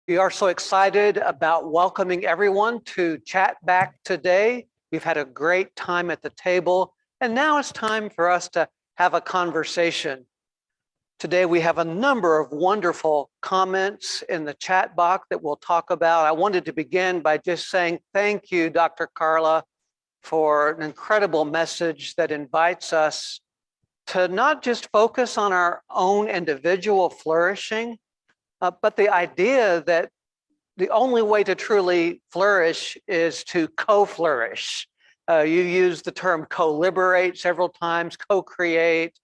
We are so excited about welcoming everyone to Chat Back today. We've had a great time at the table, and now it's time for us to have a conversation. Today we have a number of wonderful comments in the chat box that we'll talk about. I wanted to begin by just saying thank you, Dr. Carla, for an incredible message that invites us to not just focus on our own individual flourishing, but the idea that the only way to truly flourish is to co-flourish. You use the term co-liberate several times, co-create,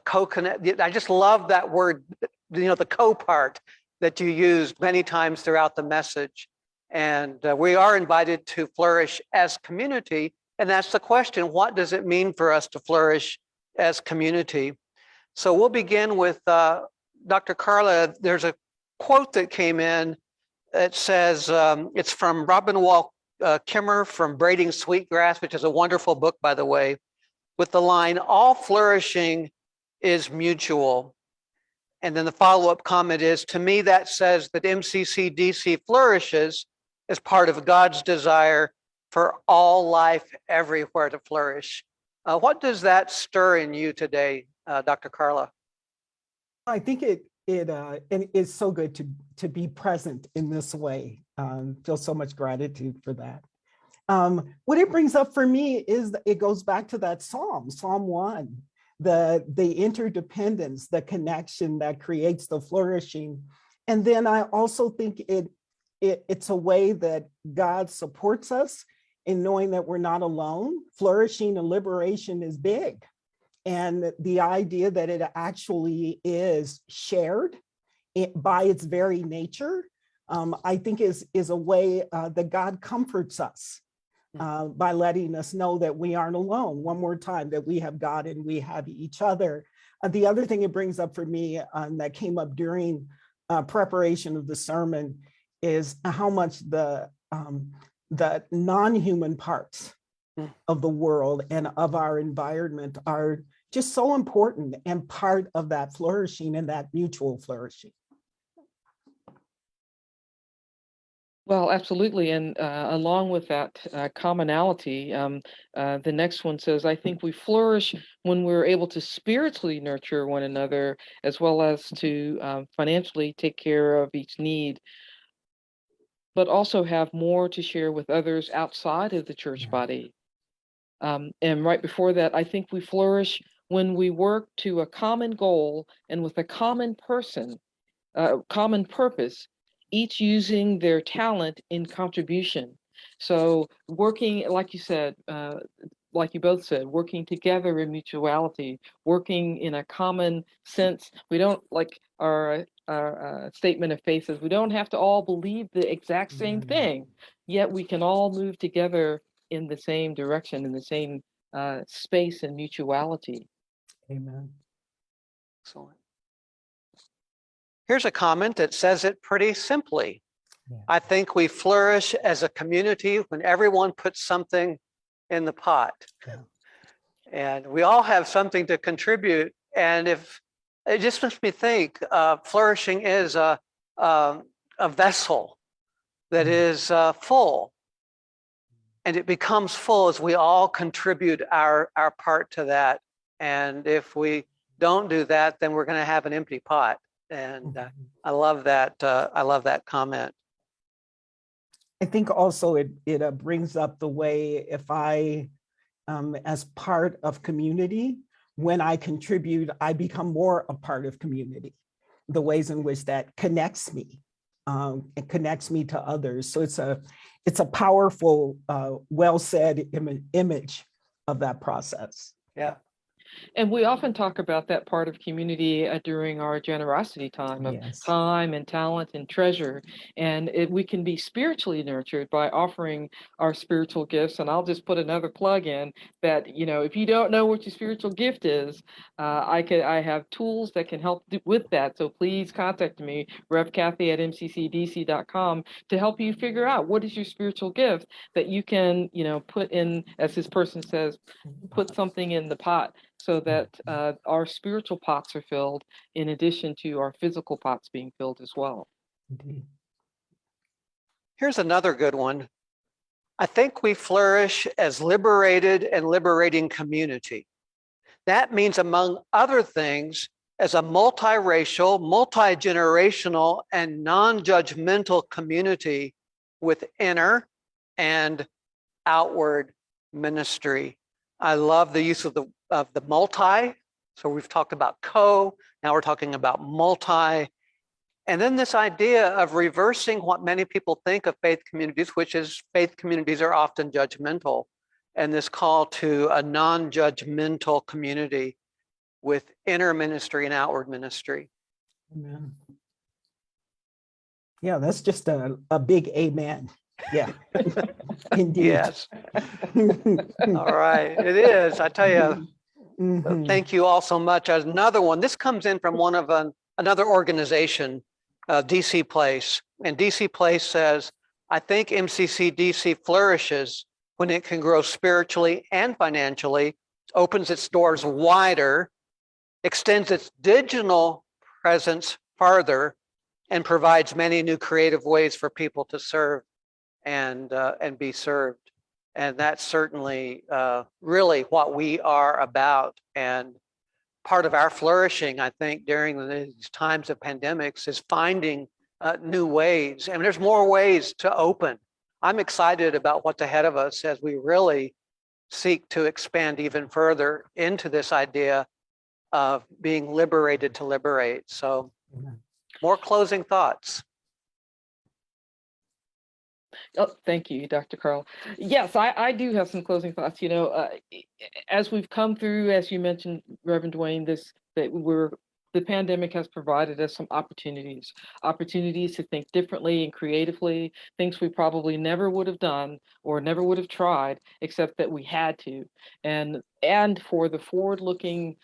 co-connect. I just love that word, the co part that you used many times throughout the message. And we are invited to flourish as community. And that's the question, what does it mean for us to flourish as community? So we'll begin with Dr. Carla. There's a quote that came in. It says, it's from Robin Wall Kimmer from Braiding Sweetgrass, which is a wonderful book, by the way, with the line, all flourishing is mutual. And then the follow-up comment is, to me, that says that MCCDC flourishes as part of God's desire for all life everywhere to flourish. What does that stir in you today, Dr. Carla? I think it is so good to be present in this way. Feel so much gratitude for that. What it brings up for me is it goes back to that Psalm 1, the interdependence, the connection that creates the flourishing. And then I also think it's a way that God supports us in knowing that we're not alone. Flourishing and liberation is big. And the idea that it actually is shared by its very nature, I think is a way that God comforts us by letting us know that we aren't alone. One more time, that we have God and we have each other. The other thing it brings up for me that came up during preparation of the sermon is how much the non-human parts of the world and of our environment are just so important and part of that flourishing and that mutual flourishing. Well, absolutely. And along with that commonality, the next one says, I think we flourish when we're able to spiritually nurture one another, as well as to financially take care of each need, but also have more to share with others outside of the church body. And right before that, I think we flourish when we work to a common goal and with a common person, common purpose, each using their talent in contribution. So working, like you said, like you both said, working together in mutuality, working in a common sense. We don't, like our statement of faith says, we don't have to all believe the exact same thing, yet we can all move together in the same direction, in the same space and mutuality. Amen. Excellent. Here's a comment that says it pretty simply. I think we flourish as a community when everyone puts something in the pot. And we all have something to contribute. And if it just makes me think, flourishing is a vessel that is full. And it becomes full as we all contribute our part to that. And if we don't do that, then we're going to have an empty pot. And I love that. I love that comment. I think also it brings up the way if I, as part of community, when I contribute, I become more a part of community. The ways in which that connects me, it connects me to others. So it's a powerful, well said image of that process. Yeah. And we often talk about that part of community during our generosity time of time and talent and treasure. And we can be spiritually nurtured by offering our spiritual gifts. And I'll just put another plug in that, if you don't know what your spiritual gift is, I have tools that can help with that. So please contact me, Rev Cathy at MCCDC.com, to help you figure out what is your spiritual gift that you can, put in, as this person says, put something in the pot, so that our spiritual pots are filled in addition to our physical pots being filled as well. Indeed. Here's another good one. I think we flourish as liberated and liberating community. That means, among other things, as a multiracial, multi-generational, and non-judgmental community with inner and outward ministry. I love the use of the multi. So we've talked about co, now we're talking about multi. And then this idea of reversing what many people think of faith communities, which is faith communities are often judgmental, and this call to a non-judgmental community with inner ministry and outward ministry. Amen. Yeah, that's just a big amen. Yeah, indeed. Yes. All right, it is. I tell you, Mhm. thank you all so much. Another one, this comes in from one of another organization, DC Place. And DC Place says, I think MCCDC flourishes when it can grow spiritually and financially, opens its doors wider, extends its digital presence farther, and provides many new creative ways for people to serve and be served. And that's certainly really what we are about. And part of our flourishing, I think, during these times of pandemics is finding new ways. And there's more ways to open. I'm excited about what's ahead of us as we really seek to expand even further into this idea of being liberated to liberate. So more closing thoughts. Oh, thank you, Dr. Carl. Yes, I do have some closing thoughts. You know, as we've come through, as you mentioned, Reverend Dwayne, the pandemic has provided us some opportunities to think differently and creatively, things we probably never would have done or never would have tried, except that we had to. And for the forward-looking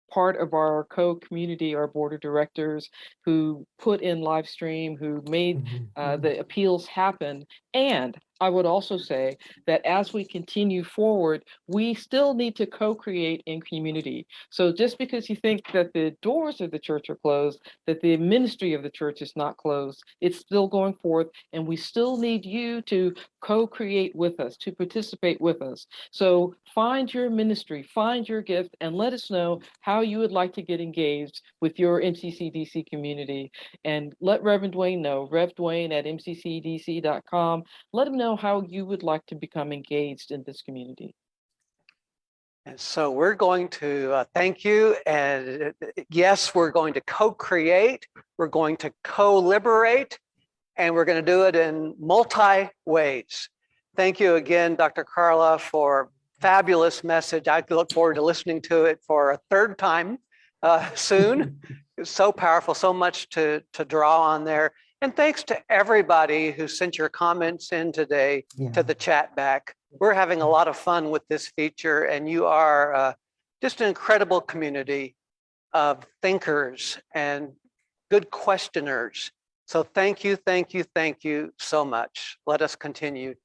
part of our co-community, our board of directors who put in live stream, who made the appeals happen. And I would also say that as we continue forward, we still need to co-create in community. So just because you think that the doors of the church are closed, that the ministry of the church is not closed, it's still going forth, and we still need you to co-create with us, to participate with us. So find your ministry, find your gift, and let us know how you would like to get engaged with your MCCDC community. And let Reverend Dwayne know, Rev Dwayne at mccdc.com. Let him know how you would like to become engaged in this community. And so we're going to thank you. And yes, we're going to co-create, we're going to co-liberate, and we're going to do it in multi ways. Thank you again, Dr. Carla, for fabulous message. I look forward to listening to it for a third time soon. It's so powerful, so much to draw on there. And thanks to everybody who sent your comments in today to the chat back. We're having a lot of fun with this feature, and you are just an incredible community of thinkers and good questioners. So thank you, thank you, thank you so much. Let us continue